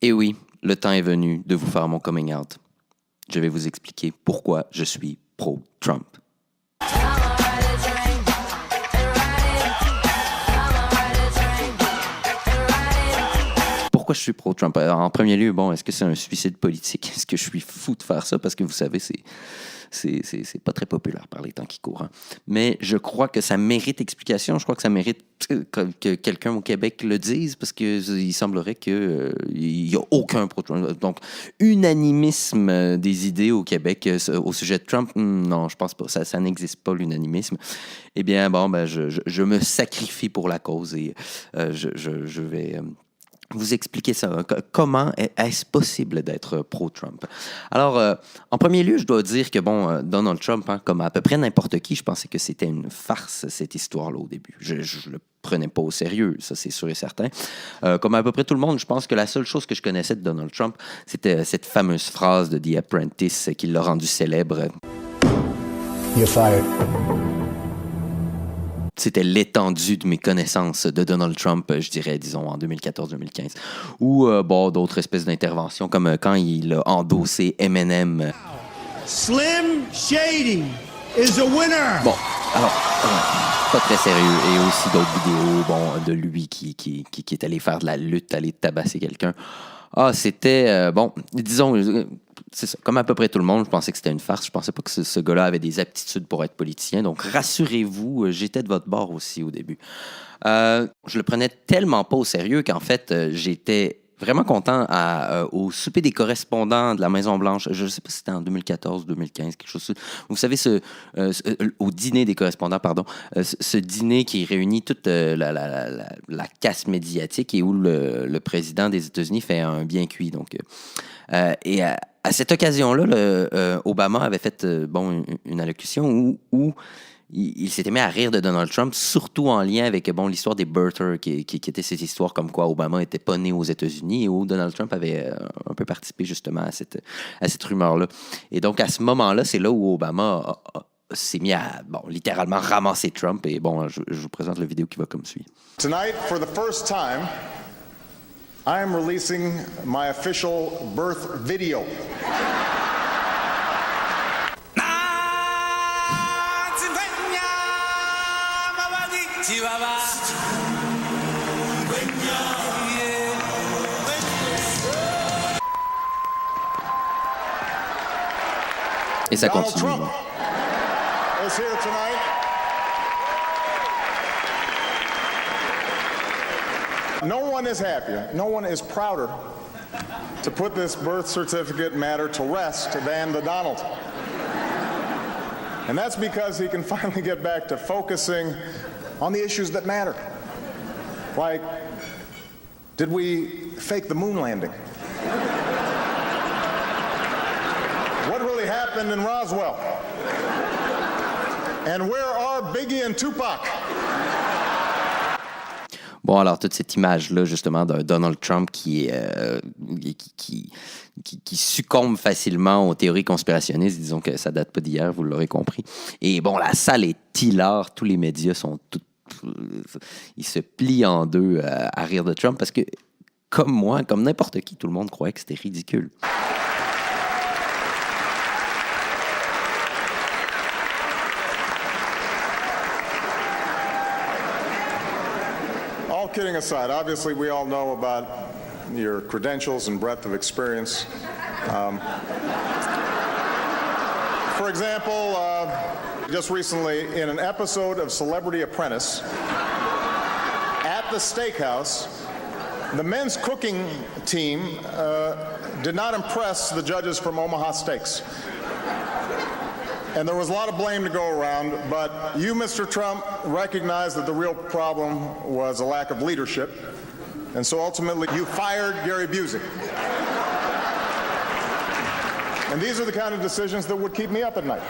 Et oui, le temps est venu de vous faire mon coming out. Je vais vous expliquer pourquoi je suis pro-Trump. Pourquoi je suis pro-Trump? En premier lieu, bon, est-ce que c'est un suicide politique? Est-ce que je suis fou de faire ça? Parce que vous savez, c'est pas très populaire par les temps qui courent. Hein. Mais je crois que ça mérite explication. Je crois que ça mérite que quelqu'un au Québec le dise parce qu'il semblerait qu'il n'y a aucun pro-Trump. Donc, unanimisme des idées au Québec au sujet de Trump, non, je pense pas. Ça n'existe pas, l'unanimisme. Eh bien, bon, ben, je me sacrifie pour la cause et je vais... vous expliquer ça. Comment est-ce possible d'être pro-Trump? Alors, en premier lieu, je dois dire que, bon, Donald Trump, hein, comme à peu près n'importe qui, je pensais que c'était une farce, cette histoire-là, au début. Je le prenais pas au sérieux, ça, c'est sûr et certain. Comme à peu près tout le monde, je pense que la seule chose que je connaissais de Donald Trump, c'était cette fameuse phrase de The Apprentice qui l'a rendu célèbre. You're fired. C'était l'étendue de mes connaissances de Donald Trump, je dirais, disons, en 2014-2015. Ou, bon, d'autres espèces d'interventions, comme quand il a endossé Eminem. Slim Shady is a winner. Bon, alors, pas très sérieux. Et aussi d'autres vidéos, bon, de lui qui est allé faire de la lutte, aller tabasser quelqu'un. Ah, c'était, bon, disons... c'est ça. Comme à peu près tout le monde, je pensais que c'était une farce. Je pensais pas que ce gars-là avait des aptitudes pour être politicien. Donc, rassurez-vous, j'étais de votre bord aussi au début. Je le prenais tellement pas au sérieux qu'en fait, j'étais vraiment content au souper des correspondants de la Maison-Blanche. Je ne sais pas si c'était en 2014 ou 2015, quelque chose. Vous savez, au dîner des correspondants, pardon, ce dîner qui réunit toute la caste médiatique et où le président des États-Unis fait un bien cuit. Donc, et à cette occasion-là, Obama avait fait une allocution où il s'était mis à rire de Donald Trump, surtout en lien avec l'histoire des birthers, qui était cette histoire comme quoi Obama n'était pas né aux États-Unis et où Donald Trump avait un peu participé justement à cette rumeur-là. Et donc, à ce moment-là, c'est là où Obama s'est mis à, littéralement ramasser Trump. Et bon, je vous présente la vidéo qui va comme suit. Tonight, for the first time, I am releasing my official birth video. Et ça Donald continue. Trump is here tonight. No one is happier, no one is prouder to put this birth certificate matter to rest than the Donald. And that's because he can finally get back to focusing on the issues that matter. Like, did we fake the moon landing? What really happened in Roswell? And where are Biggie and Tupac? Bon, alors, toute cette image-là, justement, d'un Donald Trump qui succombe facilement aux théories conspirationnistes. Disons que ça date pas d'hier, vous l'aurez compris. Et bon, la salle est hilar. Tous les médias sont ils se plient en deux à rire de Trump parce que, comme moi, comme n'importe qui, tout le monde croyait que c'était ridicule. All kidding aside, obviously we all know about your credentials and breadth of experience. For example, just recently in an episode of Celebrity Apprentice, at the steakhouse, the men's cooking team did not impress the judges from Omaha Steaks. And there was a lot of blame to go around, but you, Mr. Trump, recognized that the real problem was a lack of leadership. And so ultimately, you fired Gary Busey. And these are the kind of decisions that would keep me up at night.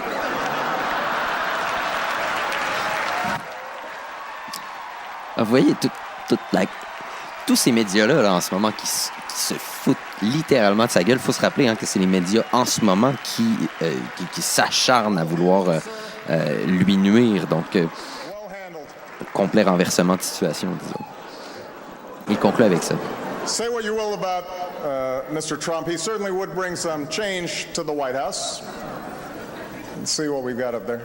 Vous voyez, tous ces médias-là, là, en ce moment, qui se foutent littéralement de sa gueule. Il faut se rappeler que c'est les médias en ce moment qui s'acharnent à vouloir lui nuire. Donc, complet renversement de situation, disons. Il conclut avec ça. Say what you will about Mr. Trump, he certainly would bring some change to the White House. Let's see what we've got up there.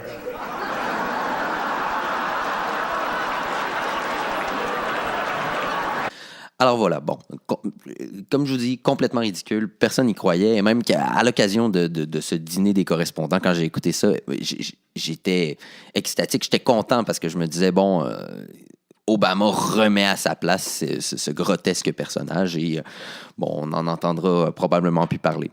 Alors voilà, bon, comme je vous dis, complètement ridicule, personne n'y croyait, et même qu'à l'occasion de ce dîner des correspondants, quand j'ai écouté ça, j'étais extatique, j'étais content parce que je me disais, bon, Obama remet à sa place ce grotesque personnage, et bon, on en entendra probablement plus parler.